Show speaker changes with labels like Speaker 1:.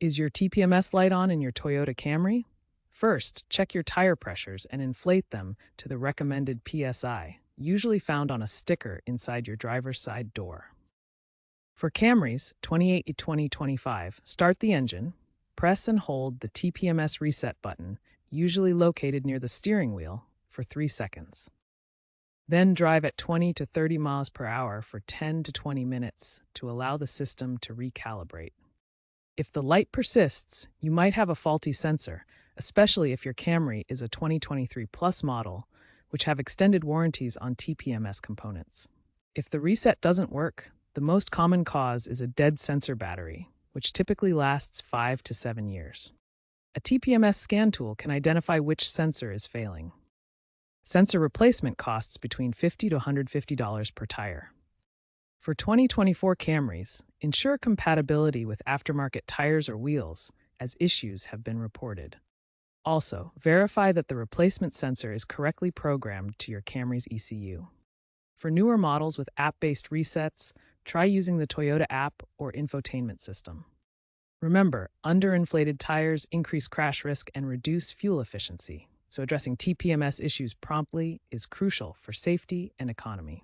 Speaker 1: Is your TPMS light on in your Toyota Camry? First, check your tire pressures and inflate them to the recommended PSI, usually found on a sticker inside your driver's side door. For Camrys 28 to 2025, start the engine, press and hold the TPMS reset button, usually located near the steering wheel, for 3 seconds. Then drive at 20 to 30 miles per hour for 10 to 20 minutes to allow the system to recalibrate. If the light persists, you might have a faulty sensor, especially if your Camry is a 2023 Plus model, which have extended warranties on TPMS components. If the reset doesn't work, the most common cause is a dead sensor battery, which typically lasts 5 to 7 years. A TPMS scan tool can identify which sensor is failing. Sensor replacement costs between $50 to $150 per tire. For 2024 Camrys, ensure compatibility with aftermarket tires or wheels, as issues have been reported. Also, verify that the replacement sensor is correctly programmed to your Camry's ECU. For newer models with app-based resets, try using the Toyota app or infotainment system. Remember, underinflated tires increase crash risk and reduce fuel efficiency, so addressing TPMS issues promptly is crucial for safety and economy.